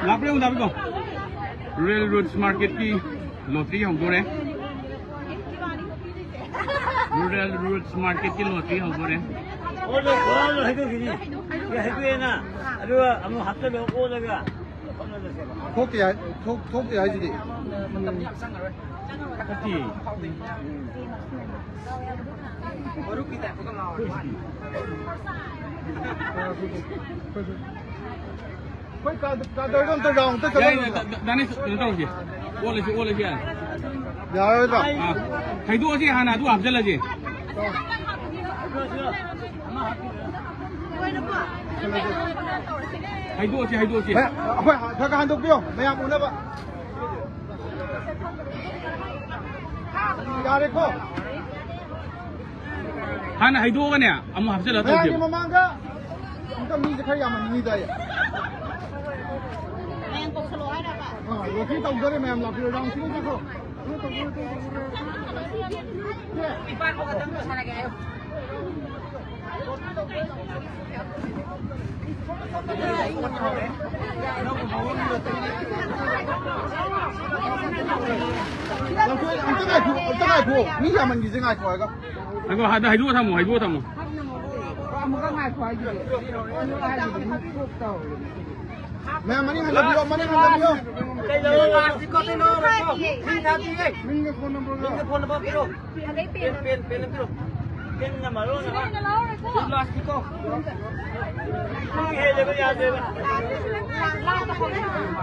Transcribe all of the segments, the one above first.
Lap rin dapat ko. Railroads Market ki lottery हम जोड़े. Railroads Market की lottery हम जोड़े. और लोग है तो किसी ये है ना अरे हम हफ्ते में वो लगा थोक क्या है जी Kati. Baru kita bukan mau. कोई कादर तो जाऊं तो चलो Dani nonton sih. Boleh sih. Ya udah Ah, hai dua sih hana dua habis lagi. Hai dua sih. apa kakak handuk bio banyak mula pak ya reko Hana hai dua kan ya? Amu habis lagi banyak tu. di memangga kita mi sekali yang ini dah ya Rocky tahu dari memang lagi orang sini jago Ipan mau ketemu sana kayak.你想嘛？你这爱过个？那个还多他们。没有，mana bio? Minggu phone number pero pin na malo na plastic ko hindi hele ko yaad deba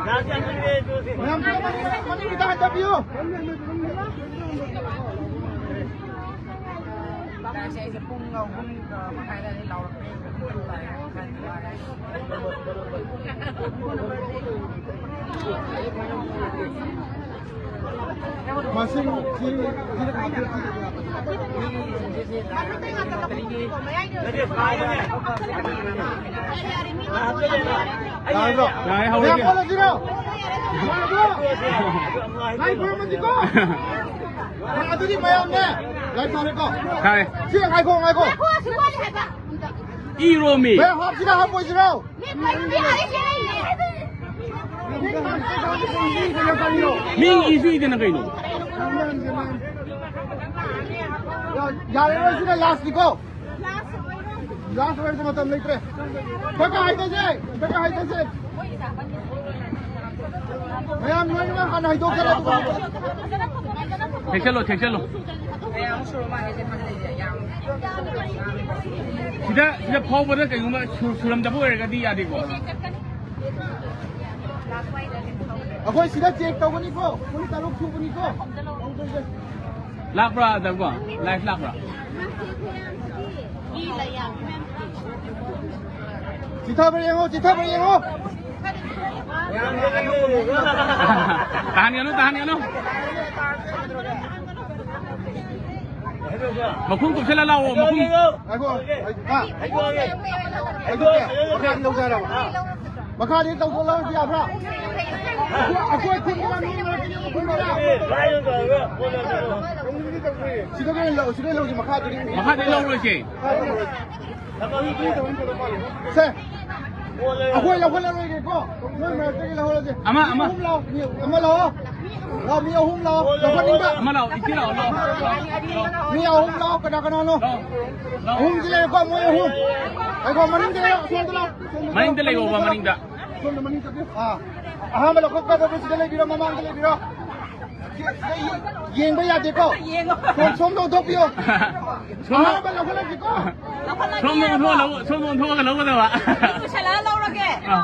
dati ang hindi ito si mana kita ada bio? Saya sepung ngau pun makai dari laut. Masih Iromi. Ming isu itu nak ini. Ya, last niko. Last word macam letre. Baka hai tase. Mayam noi na kan hai do kara tu. Cek selo. Yang suruh mana je mana dia yang. Kita power dah kayu mah sulam dah boleh kadi ada ko. Aku sudah cek tahu ni ko. Kau tahu tu ni ko. Lakra dah ko. Live lakra. Cita beri yang ho. Tahan ya no. Makum tu sila lau makum. Makan tahu cara. Makan dia tahu lau dia apa? Aku ikut dengan ni lagi yang aku nak. Sudah lau makan tu. Makan dia lau lagi. Aku lau lagi ko. Ama lau. Lau mi hum lau. Lau ni ba? Ama lau iki lau. Mi hum lau kada no. Hum jile ko mo hum. Ai ko maning jile so lau. Maning dele ko ba maning da. So maning ka. Ah malo ko ka ba jile biro mamang jile biro. Yen ba ya de ko. Som do do pio. Ah ba lau lagi ko. Som thua ka lau ka ba. Saya lah lau lagi. Lau.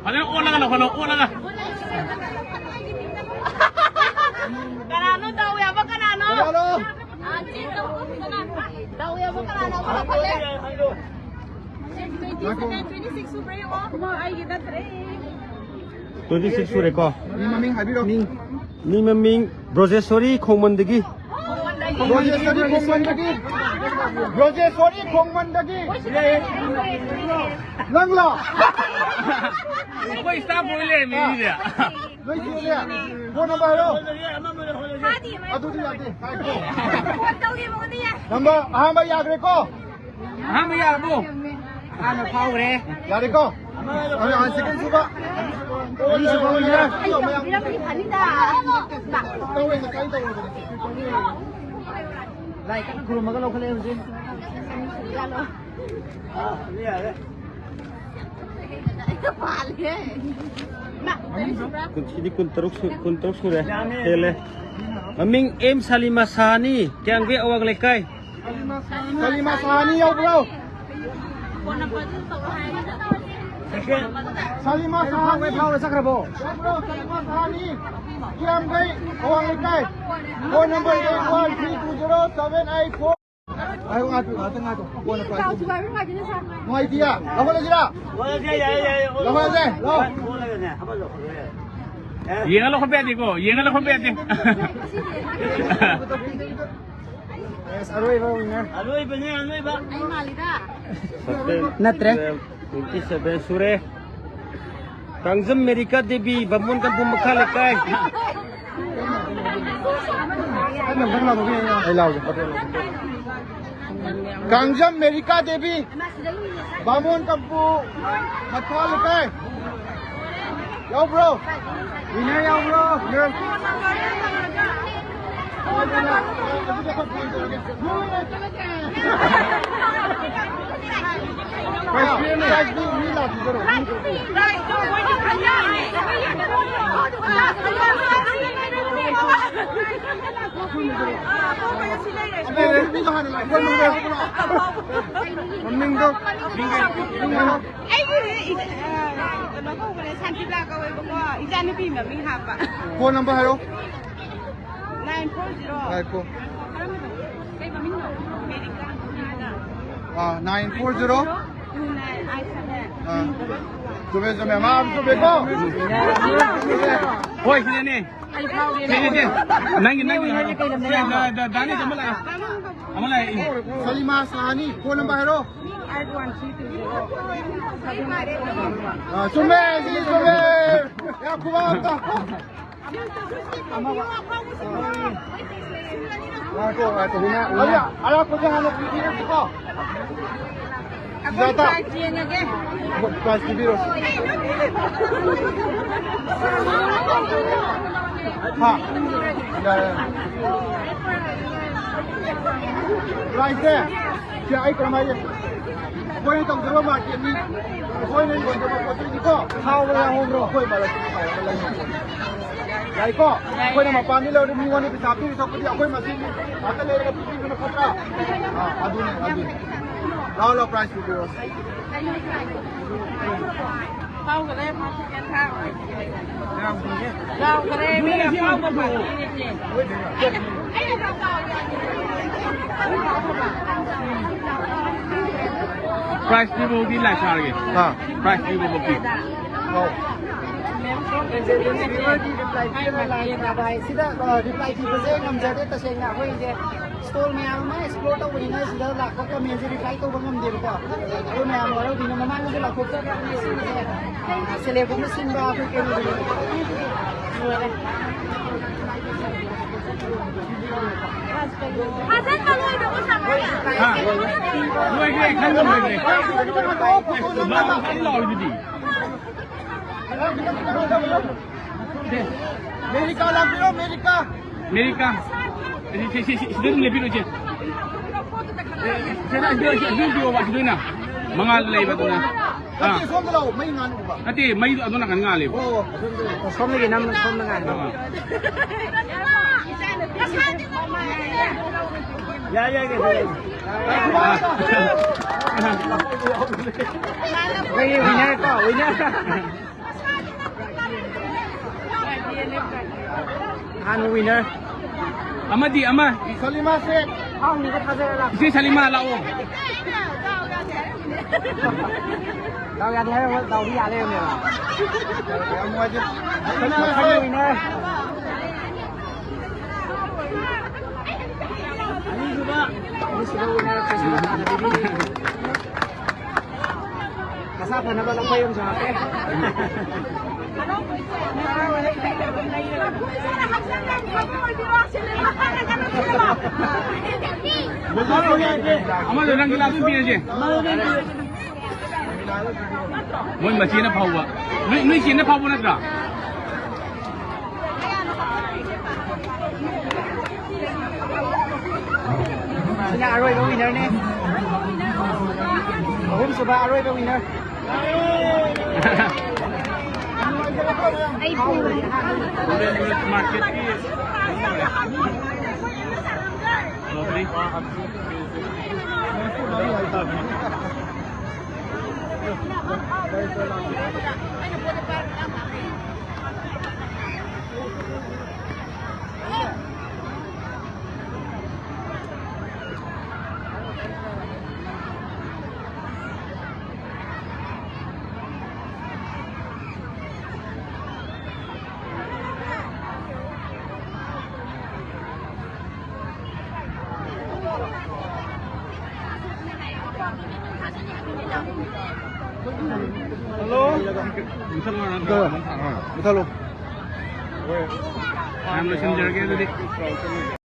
Ada orang lah. Kanano daw ya ba kanano? Halo. Daw ya ba kanano? Wala pala. 26 super yung mo ay kita 3. 26 sure ko Ni maming hai biro. ni maming brojeshwari khongmandagi Brojeswari Khongmandagi. Langla. Kau stop boleh ni dia. Lagi dia. Phone number lo. Adu dia ati. Hai ko. Number hamba yaad reko. Hamba yaad mo. Ano power eh? Dari ko. Ano ang second suba? Ini suba mo niya. Tawin na kayo tayo. Lai ka ng guru magalaw ka lang din. Hindi kuntruk sudah. Hele. Aming M Salimasani, kaya ang awag lekay. Salimasani yaw bro. Salimasani may power sa krabo. Bro, Salimasani. Kiam gay awang likay. Phone number 813207884. Ayo ngato. Phone number. Mo idea. Ako na sila. Wala siya. Lawan deh. Lo. Yang lo kompet ko. Yang lo kompet. Yes, aroy ba winner? Aloy ba niya? Aloy ba? Ay, malita. Natre. 27 sure. Kangjam Amerika Devi Bamun kan Bumaka lekay. Ano bang lago niya? Ay lago. Gangjam Amerika Devi Bamun Kampu Mathal kay. Yo bro. Winner yo bro. Girl. Phone number hayo? 940. 940. Zoom maaf zoom ko. Hoy, sini ni. Sini. Nangin. Dani jamala. Amala. Salimasani. Phone number hayo? 81320. Sume. Ya kuwanta. Ako hina. Ala ko hanap dito ko. Data. Price biro. Ha. Price there. Siya ay kamay. Koy tong dama market ni. Koy ni ko dama ko ko. How wala ho bro. Koy bala. Yai ko. Koy na mapani lo ni wani pisapi sa pudi akoy masin. Ata le ka pipi na khatra. Adu. Lao price biro. Phao cái đây phao cái thao. Phao cái đây bây giờ phao một phải đi đi. Price ni mo di la char ge. Ha. Price ni mo di. Oh. Sida reply ki base ngam jade ta seng na hoi je stall me ama explore ta wina sida la ko ka me reply to bangam de ko to me am waro dina mama ngi la ko ta me sele ko me sin ba ko ke ni Hasan kalau itu usah Ha. Loi ge kan lo ge. Ba kan lo di. Amerika lang bro, Amerika. Amerika. Sini lebih tu je. Saya video buat tu na. Mangal lay ba tu na. Kasi som daw may ngano ba? Ati may ano na kan ngali. Oo. Som lagi nam som na ngano. Ya gitu. Lagi winner ko, winner. Ano winner? Ama di ama. Salima Sheikh. Ang ni ka thazara. Isi Salima lao. Tao ya thế không? Tao đi lên nè. Em mua chứ. Salima Sheikh winner. Ani juga. Ini sudah winner Salima Sheikh. Kasapa na ba lang kayo sa akin? Ama orang gila tu biar je. Moy machine na pawa. Nui chin na pawa na tra. Sina Aroy ba winner ni? Ahum suba Aroy ba winner? Ay, po. Market is lovely. Hello. Messenger ke tadi.